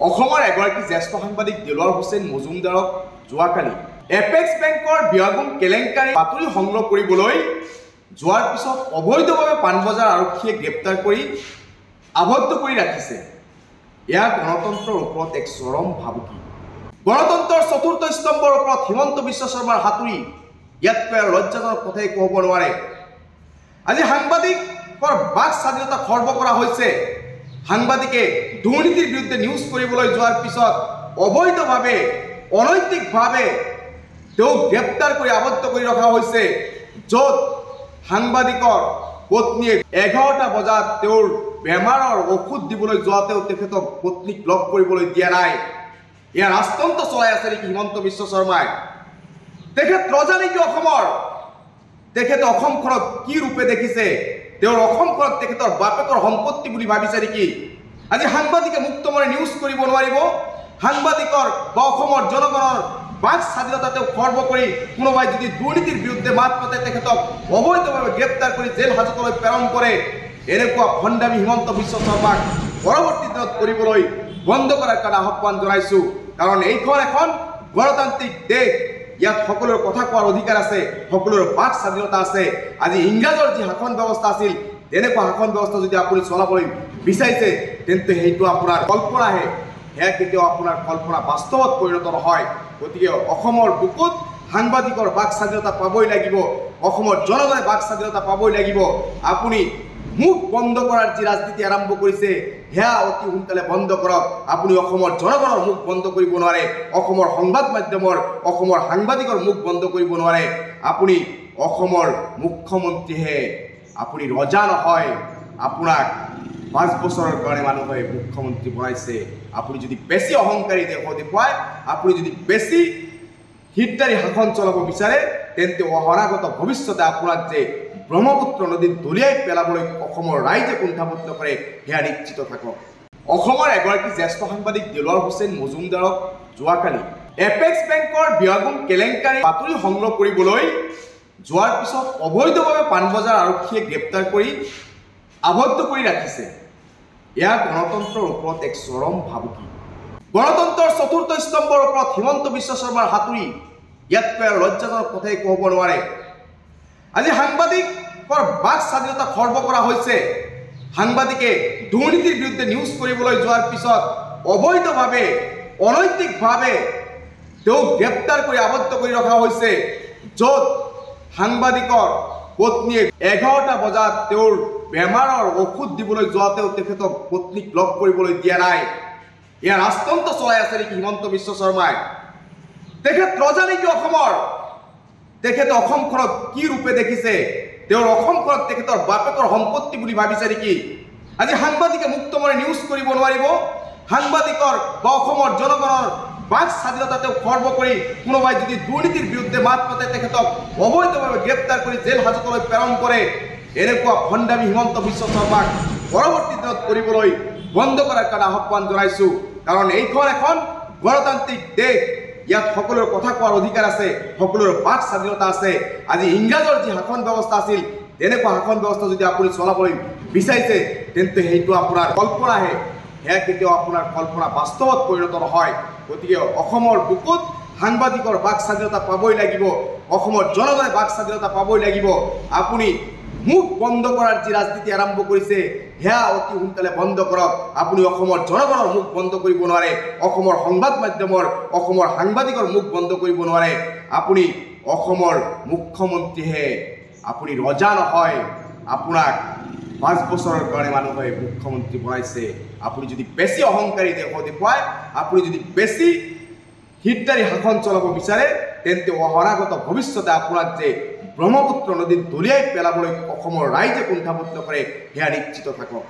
অসমৰ এগৰাকী জ্যেষ্ঠ সাংবাদিক দেলোৱাৰ হুছেইন মজুমদাৰক যোৱাকালি এপেক্স বেংকৰ ব্যয়গুণ কেলেংকাৰী বাতৰি সংগ্ৰহ কৰিবলৈ যোৱাৰ পিছত অবৈধভাৱে পাণবজাৰ আৰক্ষীয়ে গ্ৰেপ্তাৰ কৰি আবদ্ধ কৰি ৰাখিছে। ইয়াৰ গণতন্ত্ৰৰ ওপৰত এক চৰম ভাবুকি। গণতন্ত্ৰৰ চতুৰ্থ স্তম্ভৰ ওপৰত হিমন্ত বিশ্ব শৰ্মাৰ হাতুৰি ইয়াতকৈ আৰু লজ্জাজনক কথাই ক'ব নোৱাৰে। আজি সাংবাদিকৰ বাক স্বাধীনতা খৰ্ব কৰা হৈছে। সাংবাদিকে দুৰ্নীতিৰ বিৰুদ্ধে নিউজ কৰিবলৈ যোৱাৰ পিছত অবৈধভাৱে অনৈতিকভাৱে তেওঁক গ্ৰেপ্তাৰ কৰি আবদ্ধ কৰি ৰখা হৈছে, য'ত সাংবাদিকৰ পত্নীয়ে 11টা বজাত তেওঁৰ বেমাৰৰ ঔষধ দিবলৈ যোৱাতেও তেখেতক পত্নীক লগ কৰিবলৈ দিয়া নাই। ইয়াৰ ৰাজতন্ত্ৰ চলাই আছে নেকি হিমন্ত বিশ্ব শৰ্মাই? তেখেত ৰজা নেকি অসমৰ? তেখেতে অসমখনক কি ৰূপে দেখিছে? তেওঁৰ অসমখনক তেখেতৰ বাপেকৰ সম্পত্তি বুলি ভাবিছে নেকি? আজি সাংবাদিকে মুক্তমনে নিউজ কৰিব নোৱাৰিব? সাংবাদিকৰ বা অসমৰ জনগণৰ বাক স্বাধীনতা তেওঁ খৰ্ব কৰি কোনোবাই যদি দুৰ্নীতিৰ বিৰুদ্ধে মাত মাতে তেখেতক অবৈধভাৱে গ্ৰেপ্তাৰ কৰি জেল হাজতলৈ প্ৰেৰণ কৰে, এনেকুৱা ভণ্ডামী হিমন্ত বিশ্ব শৰ্মাক পৰৱৰ্তী দিনত কৰিবলৈ বন্ধ কৰাৰ কাৰণে আহ্বান জনাইছোঁ। কাৰণ এইখন এখন গণতান্ত্ৰিক দেশ, ইয়াত সকলোৰে কথা কোৱাৰ অধিকাৰ আছে, সকলোৰে বাক স্বাধীনতা আছে। আজি ইংৰাজৰ যি শাসন ব্যৱস্থা আছিল, তেনেকুৱা শাসন ব্যৱস্থা যদি আপুনি চলাবলৈ বিচাৰিছে তেন্তে সেইটো আপোনাৰ কল্পনাহে, সেয়া কেতিয়াও আপোনাৰ কল্পনা বাস্তৱত পৰিণত নহয়। গতিকে অসমৰ বুকুত সাংবাদিকৰ বাক স্বাধীনতা পাবই লাগিব, অসমৰ জনগণে বাক স্বাধীনতা পাবই লাগিব। আপুনি মুখ বন্ধ কৰাৰ যি ৰাজনীতি আৰম্ভ কৰিছে সেয়া অতি সোনকালে বন্ধ কৰক। আপুনি অসমৰ জনগণৰ মুখ বন্ধ কৰিব নোৱাৰে, অসমৰ সংবাদ মাধ্যমৰ, অসমৰ সাংবাদিকৰ মুখ বন্ধ কৰিব নোৱাৰে। আপুনি অসমৰ মুখ্যমন্ত্ৰীহে, আপুনি ৰজা নহয়। আপোনাক 5 বছৰৰ কাৰণে মানুহে মুখ্যমন্ত্ৰী বনাইছে। আপুনি যদি বেছি অহংকাৰী দেখুৱাই, আপুনি যদি বেছি হিটদাৰী শাসন চলাব বিচাৰে, তেন্তে অনাগত ভৱিষ্যতে আপোনাক যে ব্ৰহ্মপুত্ৰ নদীত দলিয়াই পেলাবলৈ অসমৰ ৰাইজে কুণ্ঠাবোধ নকৰে সেয়া নিশ্চিত থাকক। অসমৰ এগৰাকী জ্যেষ্ঠ সাংবাদিক দেলোৱাৰ হুছেইন মজুমদাৰক যোৱাকালি এপেক্স বেংকৰ ব্যয়গুণ কেলেংকাৰী বাতৰি সংগ্ৰহ কৰিবলৈ যোৱাৰ পিছত অবৈধভাৱে পাণবজাৰ আৰক্ষীয়ে গ্ৰেপ্তাৰ কৰি আবদ্ধ কৰি ৰাখিছে। ইয়াৰ গণতন্ত্ৰৰ ওপৰত এক চৰম ভাবুকি। গণতন্ত্ৰৰ চতুৰ্থ স্তম্ভৰ ওপৰত হিমন্ত বিশ্ব শৰ্মাৰ হাতুৰি ইয়াতকৈ আৰু লজ্জাজনক কথাই ক'ব নোৱাৰে। আজি সাংবাদিকৰ বাক স্বাধীনতা খৰ্ব কৰা হৈছে। সাংবাদিকে দুৰ্নীতিৰ বিৰুদ্ধে নিউজ কৰিবলৈ যোৱাৰ পিছত অবৈধভাৱে অনৈতিকভাৱে তেওঁক গ্ৰেপ্তাৰ কৰি আবদ্ধ কৰি ৰখা হৈছে, য'ত সাংবাদিকৰ পত্নীয়ে 11টা বজাত তেওঁৰ বেমাৰৰ ঔষধ দিবলৈ যোৱাতেও তেখেতক পত্নীক লগ কৰিবলৈ দিয়া নাই। ইয়াৰ ৰাজতন্ত্ৰ চলাই আছে নেকি হিমন্ত বিশ্ব শৰ্মাই? তেখেত ৰজা নেকি অসমৰ? তেখেতে অসমখনক কি ৰূপে দেখিছে? তেওঁৰ অসমখনক তেখেতৰ বাপেকৰ সম্পত্তি বুলি ভাবিছে নেকি? আজি সাংবাদিকে মুক্তমনে নিউজ কৰিব নোৱাৰিব? সাংবাদিকৰ বা অসমৰ জনগণৰ বাক স্বাধীনতা তেওঁ খৰ্ব কৰি কোনোবাই যদি দুৰ্নীতিৰ বিৰুদ্ধে মাত মাতে তেখেতক অবৈধভাৱে গ্ৰেপ্তাৰ কৰি জেল হাজতলৈ প্ৰেৰণ কৰে, এনেকুৱা ভণ্ডামী হিমন্ত বিশ্ব শৰ্মাক পৰৱৰ্তী দিনত কৰিবলৈ বন্ধ কৰাৰ কাৰণে আহ্বান জনাইছোঁ। কাৰণ এইখন এখন গণতান্ত্ৰিক দেশ, ইয়াত সকলোৰে কথা কোৱাৰ অধিকাৰ আছে, সকলোৰে বাক স্বাধীনতা আছে। আজি ইংৰাজৰ যি শাসন ব্যৱস্থা আছিল, তেনেকুৱা শাসন ব্যৱস্থা যদি আপুনি চলাবলৈ বিচাৰিছে তেন্তে সেইটো আপোনাৰ কল্পনাহে, সেয়া কেতিয়াও আপোনাৰ কল্পনা বাস্তৱত পৰিণত নহয়। গতিকে অসমৰ বুকুত সাংবাদিকৰ বাক স্বাধীনতা পাবই লাগিব, অসমৰ জনগণে বাক স্বাধীনতা পাবই লাগিব। আপুনি মুখ বন্ধ কৰাৰ যি ৰাজনীতি আৰম্ভ কৰিছে সেয়া অতি সোনকালে বন্ধ কৰক। আপুনি অসমৰ জনগণৰ মুখ বন্ধ কৰিব নোৱাৰে, অসমৰ সংবাদ মাধ্যমৰ, অসমৰ সাংবাদিকৰ মুখ বন্ধ কৰিব নোৱাৰে। আপুনি অসমৰ মুখ্যমন্ত্ৰীহে, আপুনি ৰজা নহয়। আপোনাক 5 বছৰৰ কাৰণে মানুহে মুখ্যমন্ত্ৰী বনাইছে। আপুনি যদি বেছি অহংকাৰী দেখুৱাই, আপুনি যদি বেছি হিটদাৰী শাসন চলাব বিচাৰে, তেন্তে অনাগত ভৱিষ্যতে আপোনাক যে ব্ৰহ্মপুত্ৰ নদীত দলিয়াই পেলাবলৈ অসমৰ ৰাইজে কুণ্ঠাবোধ নকৰে সেয়া নিশ্চিত থাকক।